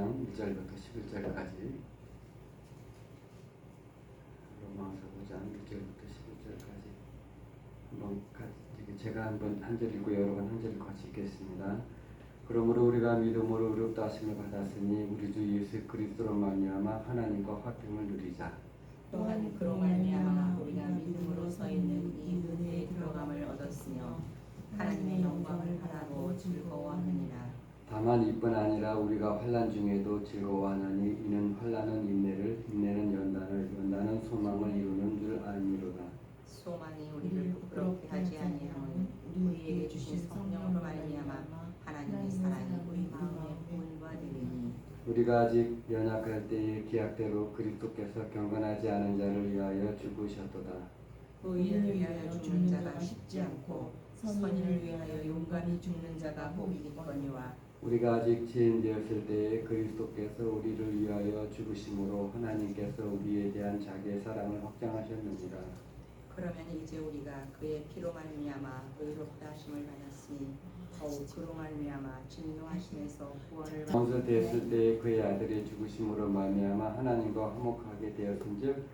5장 1절부터 11절까지 로마서 5장 1절부터 11절까지 한번 제가 한 절 읽고 여러분 한 절 같이 읽겠습니다. 그러므로 우리가 믿음으로 의롭다 하심을 받았으니 우리 주 예수 그리스도로 말미암아 하나님과 화평을 누리자. 또한 그로 말미암아 우리가 믿음으로 서 있는 이 은혜에 들어감을 얻었으며 하나님의 영광을 바라고 즐거워하느니라. 다만 이뿐 아니라 우리가 환난 중에도 즐거워하나니 이는 환난은 인내를, 인내는 연단을, 연단은 소망을 이루는 줄 알미로다. 소망이 우리를 부끄럽게 하지 아니함은 우리에게 주신 성령으로 말미암아 하나님이 사랑이 우리 마음에 본과 되리니. 우리가 아직 연약할 때에 기약대로 그리스도께서 경건하지 않은 자를 위하여 죽으셨도다. 의인을 위하여 죽는 자가 쉽지 않고 선인을 위하여 용감히 죽는 자가 복이거니와. 우리가 아직 죄인 되었을 때에 그리스도께서 우리를 위하여 죽으심으로 하나님께서 우리에 대한 자기의 사랑을 확장하셨느니라. 그러면 이제 우리가 그의 피로 말미암아 의롭다 하심을 받았으니 더욱 그로 말미암아 진노하심에서 구원을 원수 되었을 때에 그의 아들의 죽으심으로 말미암아 하나님과 화목하게 되었은즉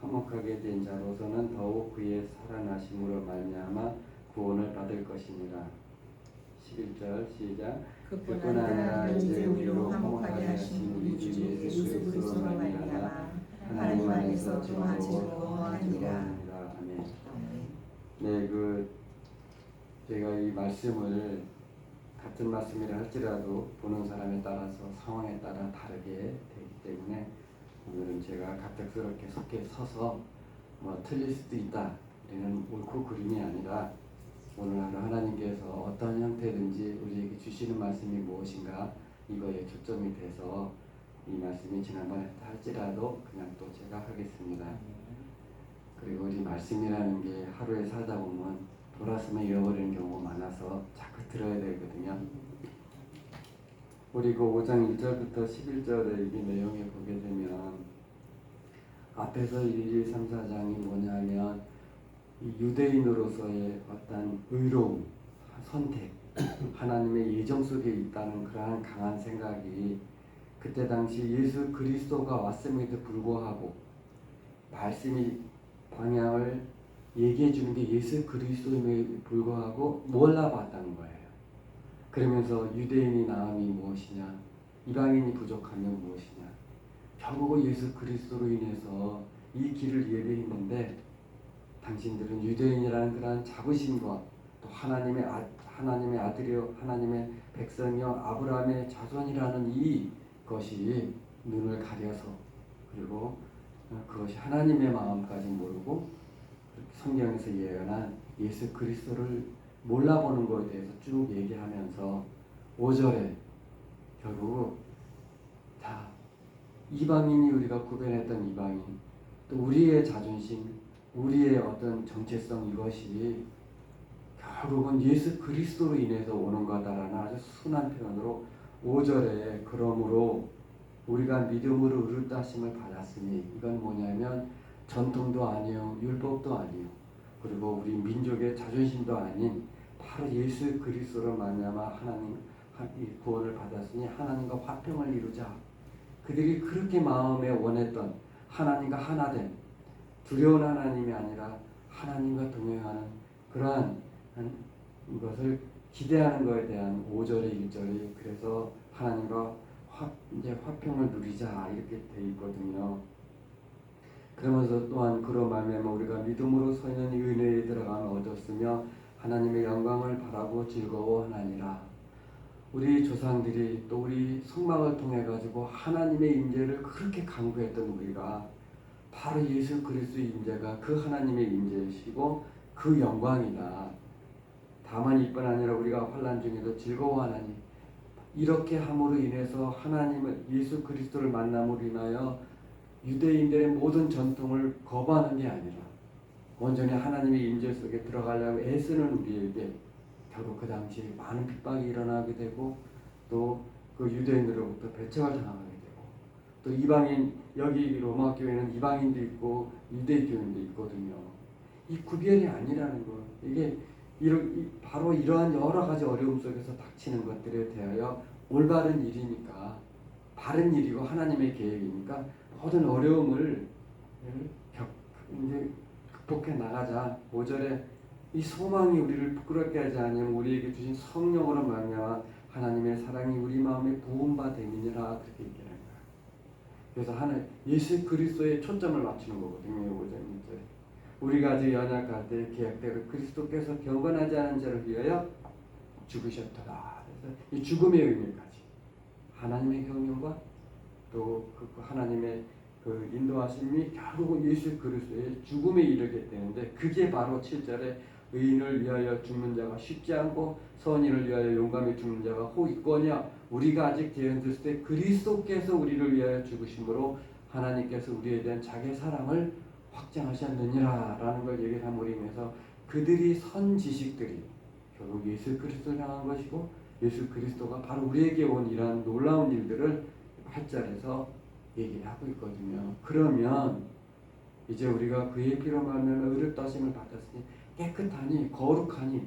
화목하게 된 자로서는 더욱 그의 살아나심으로 말미암아 구원을 받을 것이니라. 11절 시작. 그뿐 아니라 이제 우리로 화목하게 하신 우리 주 예수 그리스도로 말미암아 하나님 안에서 또한 즐거워하니라. 아멘. 네, 제가 이 말씀을 같은 말씀이라 할지라도 보는 사람에 따라서 상황에 따라 다르게 되기 때문에 오늘은 제가 갑작스럽게 서서 틀릴 수도 있다 이런 옳고 그름이 아니라 오늘 하루 하나님께서 어떤 형태든지 우리에게 주시는 말씀이 무엇인가 이거에 초점이 돼서 이 말씀이 지난번에 할지라도 그냥 또 제가 하겠습니다. 그리고 이 말씀이라는 게 하루에 살다 보면 돌아서면 잃어버리는 경우가 많아서 자꾸 들어야 되거든요. 우리 그 5장 1절부터 11절의 이 내용에 보게 되면 앞에서 1, 2, 3, 4장이 뭐냐면 이 유대인으로서의 어떤 의로움, 선택, 하나님의 예정 속에 있다는 그러한 강한 생각이 그때 당시 예수 그리스도가 왔음에도 불구하고 말씀이 방향을 얘기해 주는 게 예수 그리스도임에도 불구하고 몰라봤다는 거예요. 그러면서 유대인이 나음이 무엇이냐, 이방인이 부족하면 무엇이냐, 결국 예수 그리스도로 인해서 이 길을 예배했는데 당신들은 유대인이라는 그러한 자부심과 또 하나님의 아들이요 하나님의 백성이요 아브라함의 자손이라는 이것이 눈을 가려서 그리고 그것이 하나님의 마음까지 모르고 성경에서 예언한 예수 그리스도를 몰라보는 것에 대해서 쭉 얘기하면서 5절에 결국 다 이방인이 우리가 구별했던 이방인 또 우리의 자존심 우리의 어떤 정체성 이것이 결국은 예수 그리스도로 인해서 오는 거다라는 아주 순한 표현으로 5절에 그러므로 우리가 믿음으로 의롭다 하심을 받았으니 이건 뭐냐면 전통도 아니요 율법도 아니요 그리고 우리 민족의 자존심도 아닌 바로 예수 그리스도로 말미암아 하나님 구원을 받았으니 하나님과 화평을 이루자. 그들이 그렇게 마음에 원했던 하나님과 하나됨 두려운 하나님이 아니라 하나님과 동행하는 그러한 것을 기대하는 것에 대한 5절의 1절이 그래서 하나님과 이제 화평을 누리자 이렇게 돼 있거든요. 그러면서 또한 그로 말미암아 우리가 믿음으로 서 있는 은혜에 들어가면 얻었으며 하나님의 영광을 바라고 즐거워하나니라. 우리 조상들이 또 우리 성막을 통해 가지고 하나님의 임재를 그렇게 강구했던 우리가 바로 예수 그리스도의 임재가 그 하나님의 임재이시고 그 영광이다. 다만 이뿐 아니라 우리가 환난 중에도 즐거워하나니 이렇게 함으로 인해서 하나님을 예수 그리스도를 만남으로 인하여 유대인들의 모든 전통을 거부하는 게 아니라 온전히 하나님의 임재 속에 들어가려고 애쓰는 우리에게 결국 그 당시에 많은 핍박이 일어나게 되고 또 그 유대인들로부터 배척을 당하게 되고 또 이방인 여기 로마 교회는 이방인도 있고 유대교인도 있거든요. 이 구별이 아니라는 거 이게 바로 이러한 여러 가지 어려움 속에서 닥치는 것들에 대하여 올바른 일이니까 바른 일이고 하나님의 계획이니까 모든 어려움을 이제 극복해 나가자. 5절에 이 소망이 우리를 부끄럽게 하지 않으면 우리에게 주신 성령으로 말미암아 하나님의 사랑이 우리 마음에 부음바 됨이니라 그렇게 얘기하는 거예요. 그래서 예수 그리스도에 초점을 맞추는 거거든요. 5절 6절에 우리가 아직 연약할 때 계약대로 그리스도께서 경건하지 않은 자를 위하여 죽으셨더라. 그래서 이 죽음의 의미까지 하나님의 경륜과 또 그 하나님의 그 인도하심이 결국은 예수 그리스도의 죽음에 이르게 되는데 그게 바로 7절에 의인을 위하여 죽는 자가 쉽지 않고 선인을 위하여 용감히 죽는 자가 혹 있거냐 우리가 아직 되었을 때 그리스도께서 우리를 위하여 죽으심으로 하나님께서 우리에 대한 자기의 사랑을 확장하셨느니라 라는 걸 얘기를 함으로 인해서 그들이 선 지식들이 결국 예수 그리스도를 향한 것이고 예수 그리스도가 바로 우리에게 온 이러한 놀라운 일들을 8절에서 얘기를 하고 있거든요. 그러면 이제 우리가 그의 피로 말미암아 의롭다 하심을 받았으니 깨끗하니 거룩하니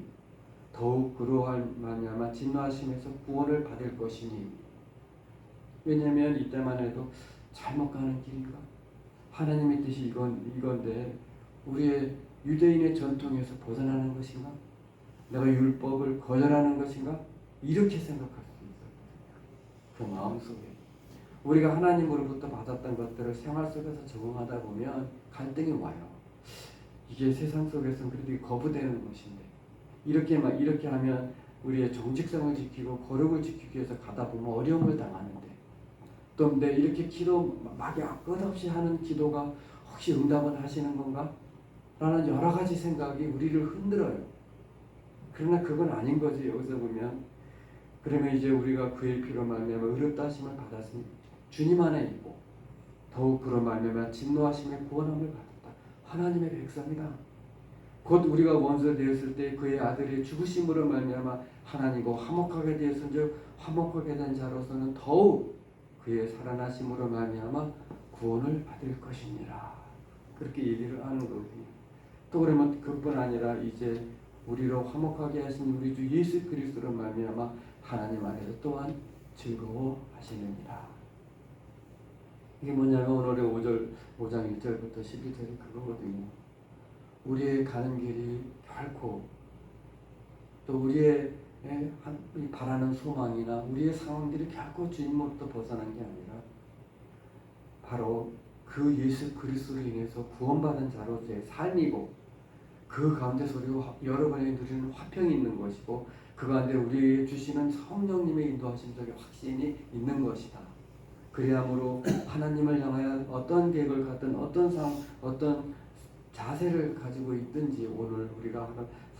더욱 그로 말미암아 진노하심에서 구원을 받을 것이니 왜냐하면 이때만 해도 잘못 가는 길인가? 하나님의 뜻이 이건데 우리의 유대인의 전통에서 벗어나는 것인가? 내가 율법을 거절하는 것인가? 이렇게 생각할 수 있어요. 그 마음속에 우리가 하나님으로부터 받았던 것들을 생활 속에서 적응하다 보면 갈등이 와요. 이게 세상 속에서는 그래도 거부되는 것인데 이렇게 하면 우리의 정직성을 지키고 거룩을 지키기 위해서 가다 보면 어려움을 당하는데 또 근데 이렇게 기도 막 끝없이 하는 기도가 혹시 응답은 하시는 건가? 라는 여러 가지 생각이 우리를 흔들어요. 그러나 그건 아닌 거지. 여기서 보면 그러면 이제 우리가 그의 피로 말미암아 의롭다 하심을 받았으니 주님 안에 있고 더욱 그로 말미암아 진노하심의 구원함을 받았다. 하나님의 백성이다. 곧 우리가 원수 되었을 때 그의 아들이 죽으심으로 말미암아 하나님과 화목하게 되었은즉 화목하게 된 자로서는 더욱 그의 살아나심으로 말미암아 구원을 받을 것이니라. 그렇게 얘기를 하는 거거든요. 또 그러면 그뿐 아니라 이제 우리로 화목하게 하신 우리 주 예수 그리스도로 말미암아 하나님 안에서 또한 즐거워하시느니라. 이게 뭐냐면 오늘의 5장 1절부터 11절이 그거거든요. 우리의 가는 길이 결코 또 우리의 바라는 소망이나 우리의 상황들이 결코 주님으로부터 벗어난 게 아니라 바로 그 예수 그리스도로 인해서 구원받은 자로서의 삶이고 그 가운데서 우리가 여러 번에 누리는 화평이 있는 것이고 그 가운데 우리에게 주시는 성령님의 인도하심 속에 확신이 있는 것이다. 그리함으로 하나님을 향하여 어떤 계획을 갖든 어떤 자세를 가지고 있든지 오늘 우리가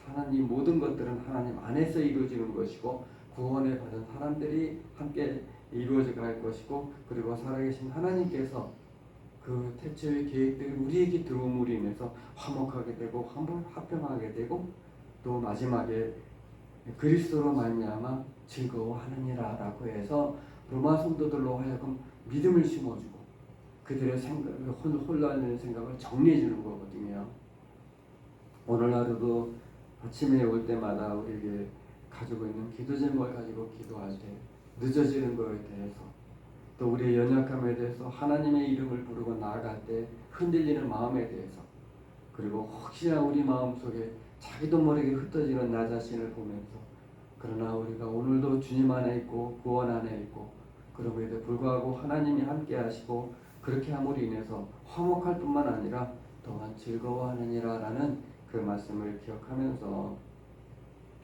하는 이 모든 것들은 하나님 안에서 이루어지는 것이고 구원을 받은 사람들이 함께 이루어져 갈 것이고 그리고 살아계신 하나님께서 그 태초의 계획들이 우리에게 들어옴으로 인해서 화목하게 되고 화평하게 되고 또 마지막에 그리스도로 말미암아 즐거워하느니라 라고 해서 로마 성도들로 하여금 믿음을 심어주고 그들의 혼란된 생각을 정리해 주는 거거든요. 오늘 하루도 아침에 올 때마다 우리에게 가지고 있는 기도 제목을 가지고 기도할 때 늦어지는 것에 대해서 또 우리의 연약함에 대해서 하나님의 이름을 부르고 나아갈 때 흔들리는 마음에 대해서 그리고 혹시나 우리 마음속에 자기도 모르게 흩어지는 나 자신을 보면서 그러나 우리가 오늘도 주님 안에 있고 구원 안에 있고 그럼에도 불구하고 하나님이 함께 하시고 그렇게 함으로 인해서 화목할 뿐만 아니라 또한 즐거워하느니라 라는 그 말씀을 기억하면서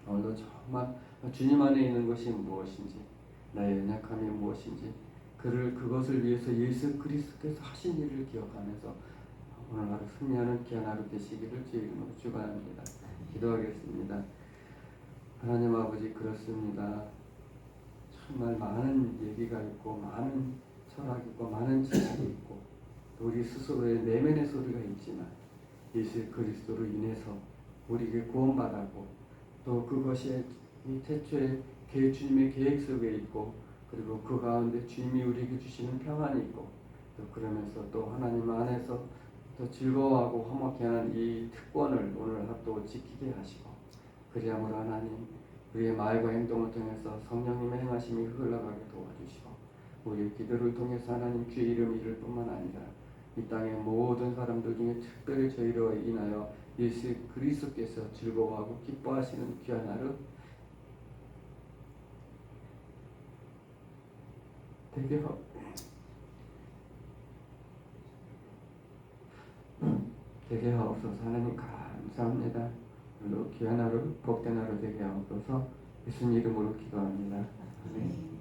오늘도 정말 주님 안에 있는 것이 무엇인지 나의 연약함이 무엇인지 그것을 위해서 예수 그리스도께서 하신 일을 기억하면서 오늘 하루 승리하는 귀한 하루 되시기를 주의 이름으로 축원합니다. 기도하겠습니다. 하나님 아버지 그렇습니다. 정말 많은 얘기가 있고 많은 철학이 있고 많은 지식이 있고 또 우리 스스로의 내면의 소리가 있지만 예수 그리스도로 인해서 우리에게 구원받았고 또 그것이 태초에 주님의 계획 속에 있고 그리고 그 가운데 주님이 우리에게 주시는 평안이 있고 또 그러면서 또 하나님 안에서 또 즐거워하고 화목해 하는 이 특권을 오늘 또 지키게 하시고 그리함으로 하나님 우리의 말과 행동을 통해서 성령님의 행하심이 흘러가게 도와주시고 우리의 기도를 통해서 하나님 주의 이름 이를 뿐만 아니라 이 땅의 모든 사람들 중에 특별히 저희로 인하여 예수 그리스도께서 즐거워하고 기뻐하시는 귀한 하루 되게 하옵소서. 하나님 감사합니다. 오늘도 귀한 하루 복된 하루 되게 하옵소서. 예수님 이름으로 기도합니다. 아멘.